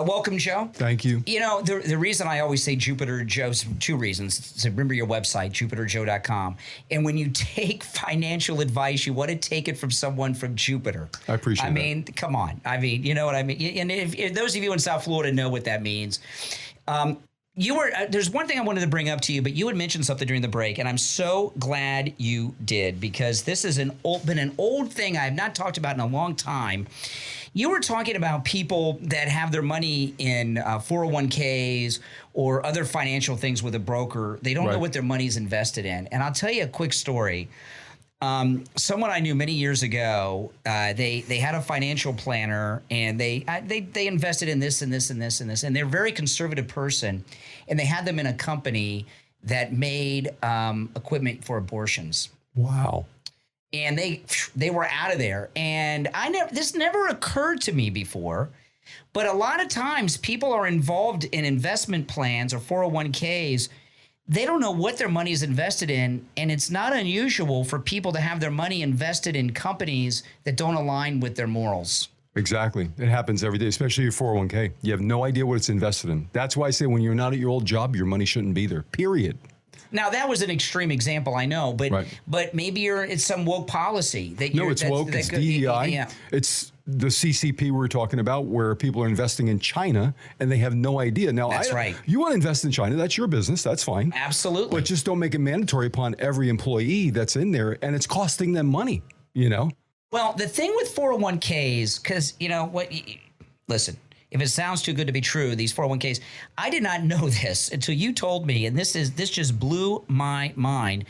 Welcome, Joe. Thank you. You know, the reason I always say Jupiter Joe, two reasons. So remember your website, jupiterjoe.com. And when you take financial advice, you want to take it from someone from Jupiter. I appreciate that. I mean, come on. I mean, you know what I mean? And if those of you in South Florida know what that means. There's one thing I wanted to bring up to you, but you had mentioned something during the break, and I'm so glad you did, because this has been an old thing I have not talked about in a long time. You were talking about people that have their money in 401ks or other financial things with a broker. They don't know what their money is invested in. And I'll tell you a quick story. Someone I knew many years ago, they had a financial planner, and they invested in this and this and this and this, and they're a very conservative person, and they had them in a company that made equipment for abortions. Wow. And they were out of there. And this never occurred to me before, but a lot of times people are involved in investment plans or 401ks. They don't know what their money is invested in, and it's not unusual for people to have their money invested in companies that don't align with their morals. Exactly. It happens every day, especially your 401k. You have no idea what it's invested in. That's why I say when you're not at your old job, your money shouldn't be there, period. Now, that was an extreme example, I know, but maybe it's some woke policy. It's woke, it's DEI. Yeah. It's the CCP we were talking about, where people are investing in China and they have no idea. Now, that's right. You want to invest in China, that's your business, that's fine. Absolutely. But just don't make it mandatory upon every employee that's in there, and it's costing them money, you know? Well, the thing with 401ks, because, you know, listen, if it sounds too good to be true, these 401ks, I did not know this until you told me, and this just blew my mind,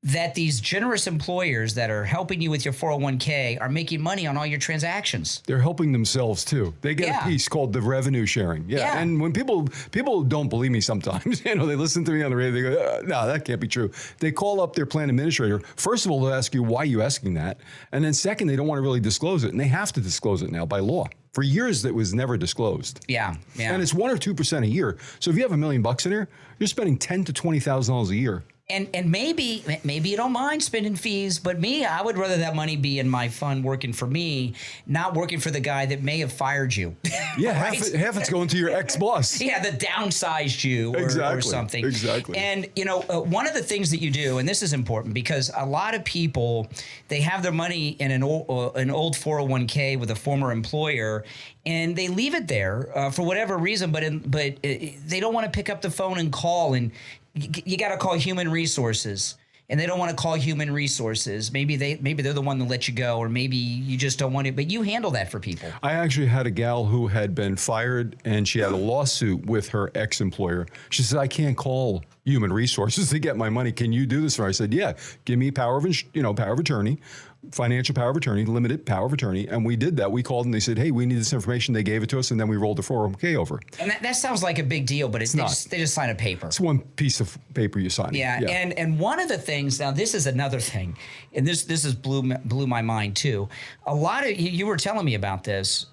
that these generous employers that are helping you with your 401k are making money on all your transactions. They're helping themselves too. They get a piece called the revenue sharing. Yeah. And when people don't believe me sometimes, you know, they listen to me on the radio, they go, no, that can't be true. They call up their plan administrator. First of all, they'll ask you, why are you asking that? And then second, they don't want to really disclose it. And they have to disclose it now by law. For years, that was never disclosed. Yeah. And it's 1 or 2% a year. So if you have $1 million in there, you're spending $10,000 to $20,000 a year. And maybe you don't mind spending fees, but me, I would rather that money be in my fund working for me, not working for the guy that may have fired you. Yeah, right? half it's going to your ex-boss. Yeah, that downsized you or something. Exactly. And, you know, one of the things that you do, and this is important, because a lot of people, they have their money in an old 401k with a former employer, and they leave it there for whatever reason, but they don't want to pick up the phone and call, and you got to call human resources, and they don't want to call human resources. Maybe they're the one that let you go, or maybe you just don't want it, but you handle that for people. I actually had a gal who had been fired, and she had a lawsuit with her ex-employer. She said, I can't call human resources to get my money. Can you do this for me? I said, yeah, give me power of attorney, financial power of attorney, limited power of attorney. And we did that. We called and they said, hey, we need this information. They gave it to us, and then we rolled the 401k over. And that sounds like a big deal, but it's not. They just sign a paper. It's one piece of paper you sign. Yeah. And one of the things, now this is another thing, and this is blew my mind too. A lot of, you were telling me about this,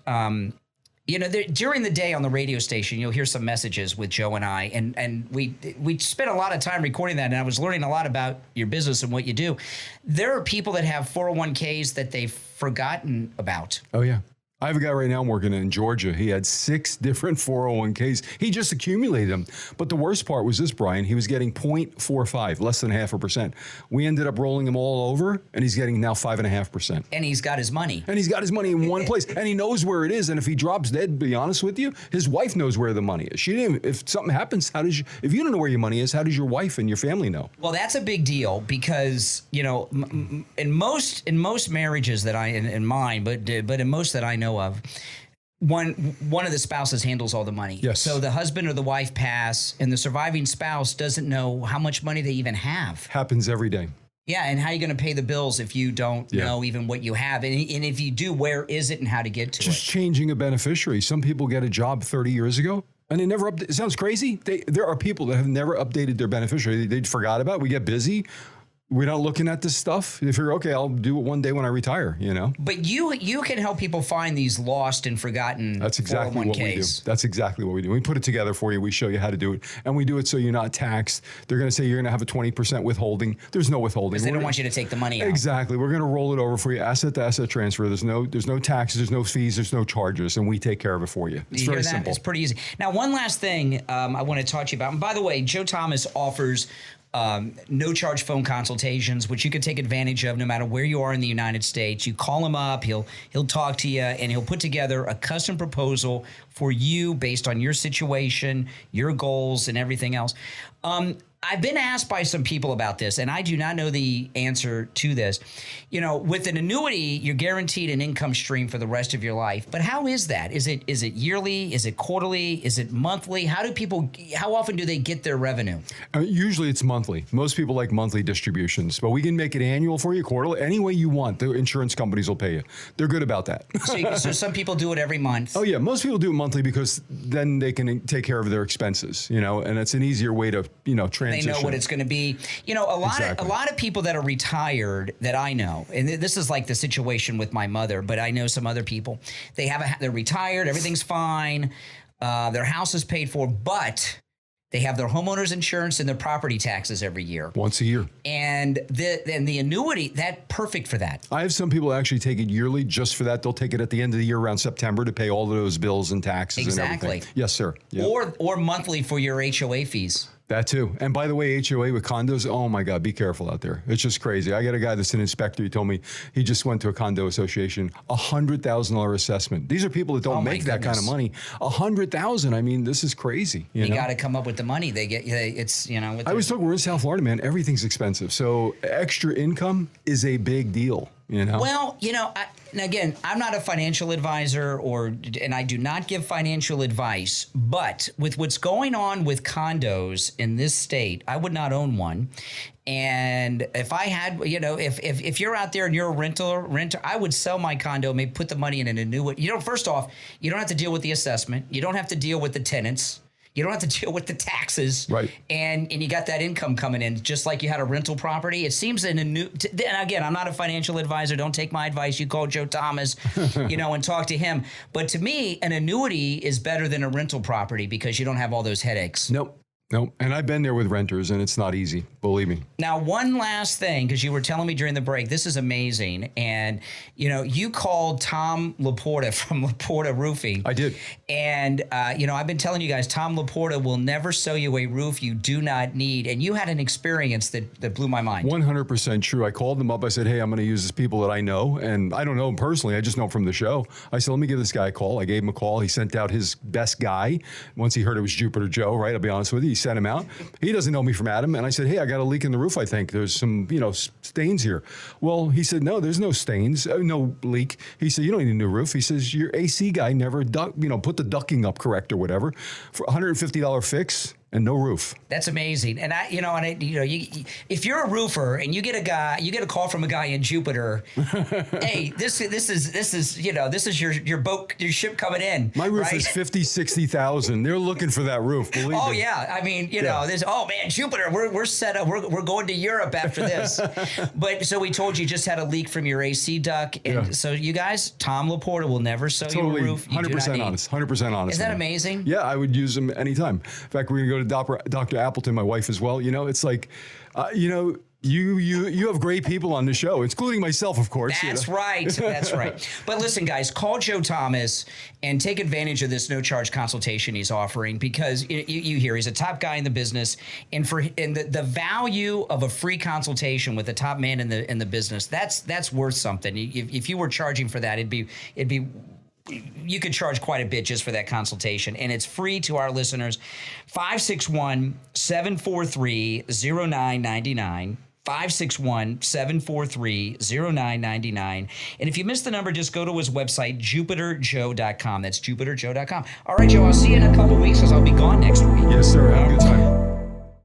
you know, during the day on the radio station, you'll hear some messages with Joe and I, and we spent a lot of time recording that, and I was learning a lot about your business and what you do. There are people that have 401ks that they've forgotten about. Oh, yeah. I have a guy right now I'm working in Georgia. He had 6 different 401ks. He just accumulated them. But the worst part was this, Brian. He was getting 0.45, less than 0.5%. We ended up rolling them all over, and he's getting now 5.5%. And he's got his money. And he's got his money in one place, and he knows where it is. And if he drops dead, to be honest with you, his wife knows where the money is. She didn't. If something happens, if you don't know where your money is, how does your wife and your family know? Well, that's a big deal, because, you know, in most marriages that in mine, but in most that I know of, one of the spouses handles all the money. Yes. So the husband or the wife pass, and the surviving spouse doesn't know how much money they even have. Happens every day. Yeah, and how are you going to pay the bills if you don't know even what you have? And if you do, where is it and how to get to it? Just changing a beneficiary. Some people get a job 30 years ago, and they never it sounds crazy. There are people that have never updated their beneficiary. They forgot about it. We get busy. we're not looking at this stuff. If you're okay, I'll do it one day when I retire, you know? But you can help people find these lost and forgotten That's exactly what we do. 401ks. That's exactly what we do. We put it together for you. We show you how to do it. And we do it so you're not taxed. They're going to say you're going to have a 20% withholding. There's no withholding. They don't want you to take the money out. Exactly. We're going to roll it over for you, asset to asset transfer. There's no taxes, there's no fees, there's no charges, and we take care of it for you. It's You very hear that? simple. It's pretty easy. Now, one last thing I want to talk to you about. And by the way, Joe Thomas offers no charge phone consultations, which you can take advantage of no matter where you are in the United States. You call him up, he'll talk to you, and he'll put together a custom proposal for you based on your situation, your goals, and everything else. I've been asked by some people about this, and I do not know the answer to this. You know, with an annuity, you're guaranteed an income stream for the rest of your life. But how is that? Is it yearly? Is it quarterly? Is it monthly? How often do they get their revenue? Usually it's monthly. Most people like monthly distributions, but we can make it annual for you, quarterly, any way you want. The insurance companies will pay you. They're good about that. So some people do it every month. Oh yeah, most people do it monthly because then they can take care of their expenses, you know, and it's an easier way to, transition. They know what it's going to be. You know, a lot of people that are retired that I know, and this is like the situation with my mother, but I know some other people. They're retired, everything's fine, their house is paid for, but they have their homeowners insurance and their property taxes every year. Once a year. And the annuity, that's perfect for that. I have some people actually take it yearly just for that. They'll take it at the end of the year around September to pay all of those bills and taxes and everything. Yes, sir. Yep. Or monthly for your HOA fees. That too. And by the way, HOA with condos, oh my God, be careful out there. It's just crazy. I got a guy that's an inspector. He told me he just went to a condo association, $100,000 assessment. These are people that don't make that kind of money. $100,000. I mean, this is crazy. You got to come up with the money. I was talking, we're in South Florida, man. Everything's expensive. So extra income is a big deal. Well, and again, I'm not a financial advisor and I do not give financial advice, but with what's going on with condos in this state, I would not own one. And if I had, if you're out there and you're a renter, I would sell my condo, maybe put the money in an annuity. First off, you don't have to deal with the assessment. You don't have to deal with the tenants. You don't have to deal with the taxes, right? And you got that income coming in, just like you had a rental property. It seems and again, I'm not a financial advisor. Don't take my advice. You call Joe Thomas, and talk to him. But to me, an annuity is better than a rental property because you don't have all those headaches. Nope. And I've been there with renters, and it's not easy. Believe me. Now, one last thing, because you were telling me during the break, this is amazing. And, you called Tom Laporta from Laporta Roofing. I did. And, I've been telling you guys, Tom Laporta will never sell you a roof you do not need. And you had an experience that blew my mind. 100% true. I called them up. I said, hey, I'm going to use these people that I know. And I don't know them personally. I just know them from the show. I said, let me give this guy a call. I gave him a call. He sent out his best guy. Once he heard it was Jupiter Joe, right? I'll be honest with you. He sent him out. He doesn't know me from Adam. And I said, hey, I got a leak in the roof, I think. There's some, stains here. Well, he said, no, there's no stains, no leak. He said, you don't need a new roof. He says, your AC guy never, put the ducting up correct or whatever. For $150 fix. And no roof. That's amazing. And if you're a roofer and you get a call from a guy in Jupiter, hey, this is your boat, your ship coming in. My roof right? is 50, 60,000. They're looking for that roof. Believe me. Yeah. I mean, there's Jupiter. We're set up. We're going to Europe after this. But so we told you just had a leak from your AC duct, and so you guys, Tom Laporta will never sell you a roof. 100% honest. 100% honest. Is that amazing? Yeah, I would use them anytime. In fact, we're gonna go to Dr. Appleton, my wife as well. It's like, you have great people on the show, including myself, of course. That's right. That's right. But listen, guys, call Joe Thomas and take advantage of this no charge consultation he's offering because you hear he's a top guy in the business, and the value of a free consultation with a top man in the business, that's worth something. If you were charging for that, it'd be. You could charge quite a bit just for that consultation, and it's free to our listeners. 561-743-0999. 561-743-0999. And if you missed the number, just go to his website, jupiterjoe.com. That's jupiterjoe.com. All right, Joe, I'll see you in a couple weeks because I'll be gone next week. Yes, sir. Have a good time.